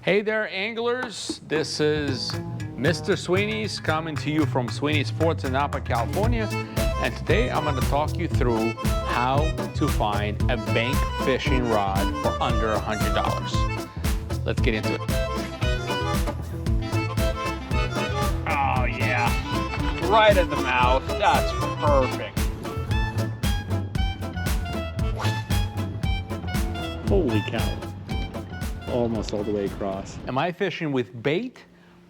Hey there, anglers. This is Mr. Sweeney's coming to you from Sweeney's Ports in Napa, California. And today I'm going to talk you through how to find a bank fishing rod for under $100. Let's get into it. Oh yeah, right at the mouth. That's perfect. Holy cow. Almost all the way across. Am I fishing with bait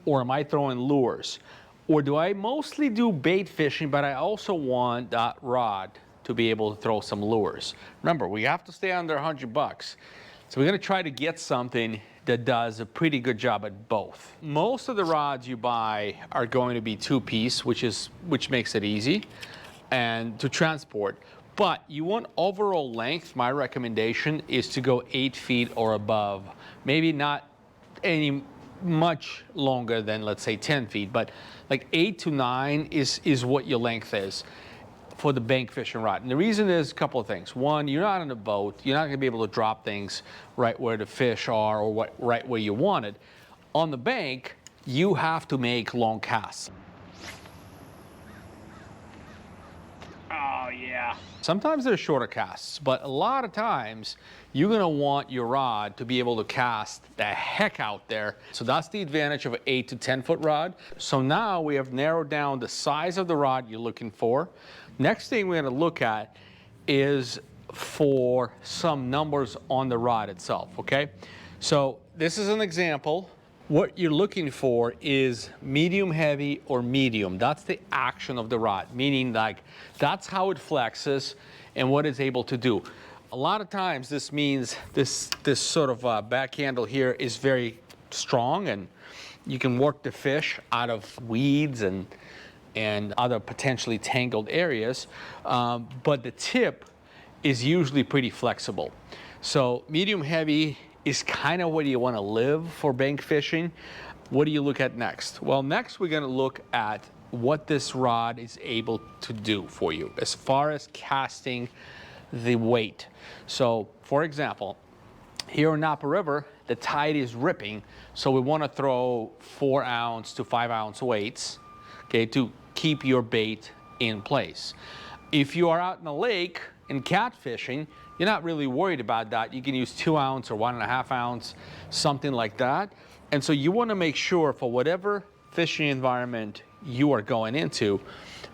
or am I throwing lures? Or do I mostly do bait fishing, but I also want that rod to be able to throw some lures? Remember, we have to stay under $100. So we're gonna try to get something that does a pretty good job at both. Most of the rods you buy are going to be two-piece, which makes it easy and to transport. But you want overall length, my recommendation is to go 8 feet or above. Maybe not any much longer than, let's say, 10 feet, but like 8 to 9 is what your length is for the bank fishing rod. And the reason is a couple of things. One, you're not on a boat. You're not gonna be able to drop things right where the fish are or right where you want it. On the bank, you have to make long casts. Oh yeah. Sometimes they're shorter casts, but a lot of times you're gonna want your rod to be able to cast the heck out there. So that's the advantage of an 8 to 10 foot rod. So now we have narrowed down the size of the rod you're looking for. Next thing we're gonna look at is for some numbers on the rod itself, okay? So this is an example. What you're looking for is medium heavy or medium. That's the action of the rod, meaning like that's how it flexes and what it's able to do. A lot of times this means this sort of back handle here is very strong and you can work the fish out of weeds and other potentially tangled areas, but the tip is usually pretty flexible. So medium heavy is kind of where you want to live for bank fishing. What do you look at next? Well, next we're going to look at what this rod is able to do for you as far as casting the weight. So, for example, here in Napa River, the tide is ripping, so we want to throw 4 ounce to 5 ounce weights, okay, to keep your bait in place. If you are out in the lake and catfishing, you're not really worried about that. You can use 2 ounce or 1.5 ounce, something like that. And so you want to make sure for whatever fishing environment you are going into,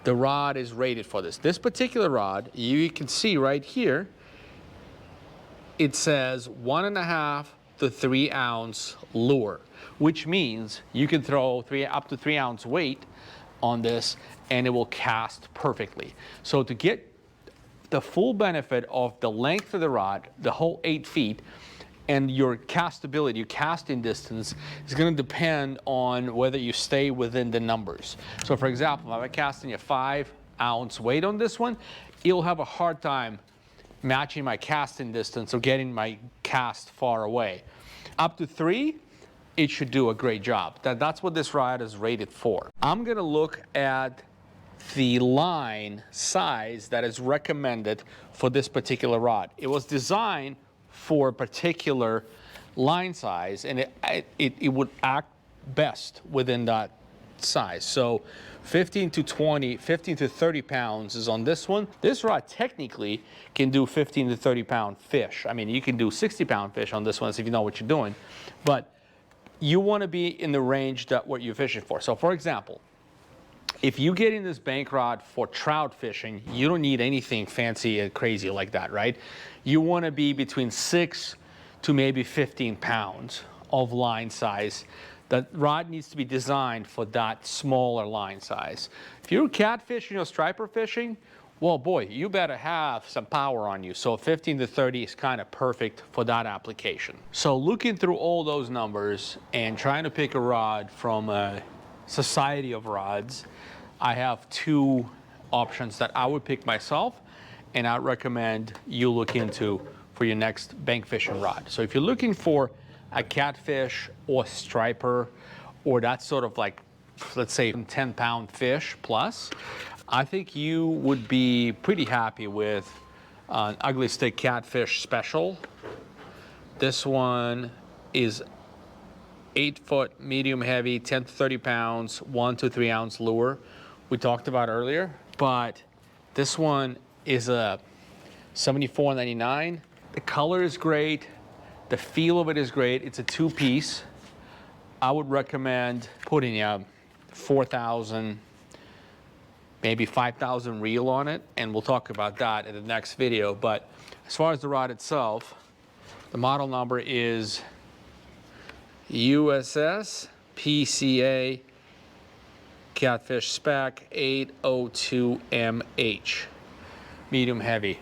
the rod is rated for this. This particular rod, you can see right here, it says 1.5 to 3 ounce lure, which means you can throw up to 3 ounce weight on this and it will cast perfectly. So to get the full benefit of the length of the rod, the whole 8 feet, and your castability, your casting distance is going to depend on whether you stay within the numbers. So for example, if I'm casting a 5 ounce weight on this one, you'll have a hard time matching my casting distance or getting my cast far away. Up to 3, it should do a great job. That's what this rod is rated for. I'm going to look at the line size that is recommended for this particular rod. It was designed for a particular line size and it would act best within that size. So 15 to 30 pounds is on this one. This rod technically can do 15 to 30 pound fish. I mean, you can do 60 pound fish on this one if you know what you're doing, but you want to be in the range that what you're fishing for. So for example, if you get in this bank rod for trout fishing, you don't need anything fancy and crazy like that, right? You want to be between 6 to maybe 15 pounds of line size. The rod needs to be designed for that smaller line size. If you're catfishing or striper fishing, well, boy, you better have some power on you. So 15 to 30 is kind of perfect for that application. So looking through all those numbers and trying to pick a rod from a society of rods, I have 2 options that I would pick myself and I'd recommend you look into for your next bank fishing rod. So if you're looking for a catfish or striper or that sort of like, let's say 10-pound fish plus, I think you would be pretty happy with an Ugly Stik catfish special. This one is 8-foot, medium heavy, 10 to 30 pounds, 1 to 3 ounce lure we talked about earlier. But this one is a $74.99. The color is great. The feel of it is great. It's a 2-piece. I would recommend putting a 4,000, maybe 5,000 reel on it, and we'll talk about that in the next video. But as far as the rod itself, the model number is USS PCA Catfish Spec 802MH, medium heavy.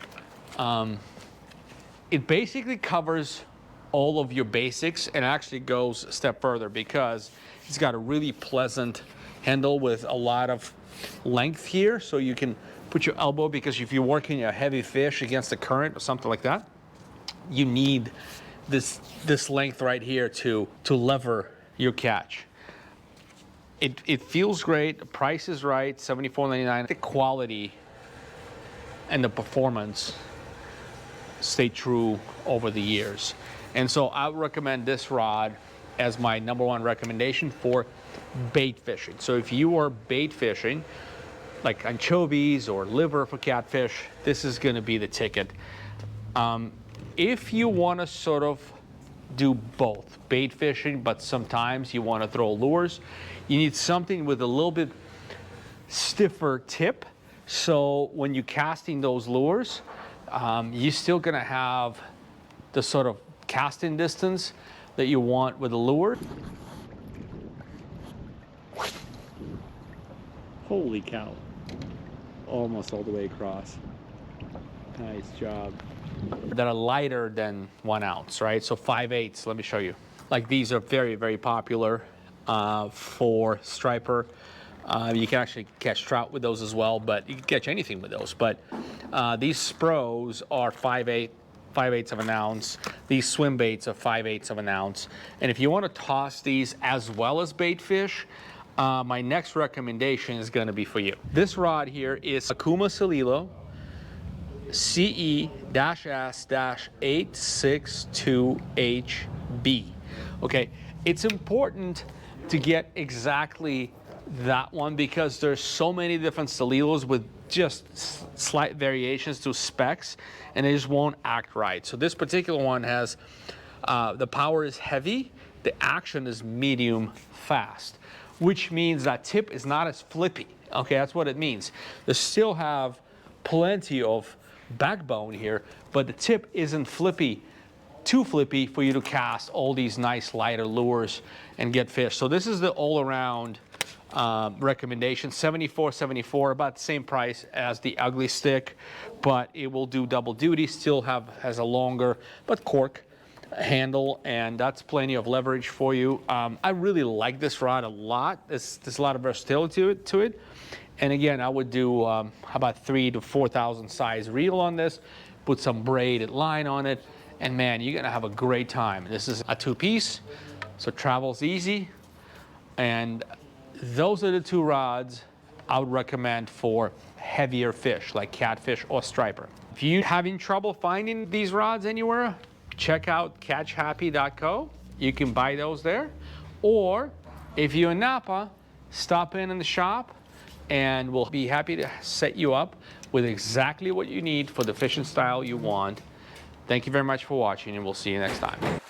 It basically covers all of your basics and actually goes a step further because it's got a really pleasant handle with a lot of length here, so you can put your elbow, because if you're working a heavy fish against the current or something like that, you need this length right here to lever your catch. It feels great, the price is right, $74.99. The quality and the performance stay true over the years. And so I would recommend this rod as my #1 recommendation for bait fishing. So if you are bait fishing, like anchovies or liver for catfish, this is gonna be the ticket. If you wanna sort of do both, bait fishing, but sometimes you wanna throw lures, you need something with a little bit stiffer tip. So when you're casting those lures, you're still gonna have the sort of casting distance that you want with a lure. Holy cow. Almost all the way across. Nice job. That are lighter than 1 ounce, right? So 5/8, let me show you. Like these are very, very popular for striper. You can actually catch trout with those as well, but you can catch anything with those. But these Spros are 5/8 of an ounce. These swim baits are 5/8 of an ounce. And if you want to toss these as well as bait fish, my next recommendation is going to be for you. This rod here is Okuma Celilo CE-S-862HB. Okay, it's important to get exactly that one because there's so many different Celilos with just slight variations to specs, and they just won't act right. So this particular one has, the power is heavy, the action is medium fast, which means that tip is not as flippy. Okay, that's what it means. They still have plenty of backbone here, but the tip isn't too flippy for you to cast all these nice lighter lures and get fish. So this is the all-around recommendation. $74.74, about the same price as the ugly Stik, but it will do double duty. Still has a longer but cork handle, and that's plenty of leverage for you. I really like this rod a lot. There's a lot of versatility to it. And again, I would do about 3,000 to 4,000 size reel on this, put some braided line on it, and man, you're gonna have a great time. This is a 2-piece, so it travels easy. And those are the 2 rods I would recommend for heavier fish like catfish or striper. If you're having trouble finding these rods anywhere, check out catchhappy.co. You can buy those there. Or if you're in Napa, stop in the shop and we'll be happy to set you up with exactly what you need for the fishing style you want. Thank you very much for watching, and we'll see you next time.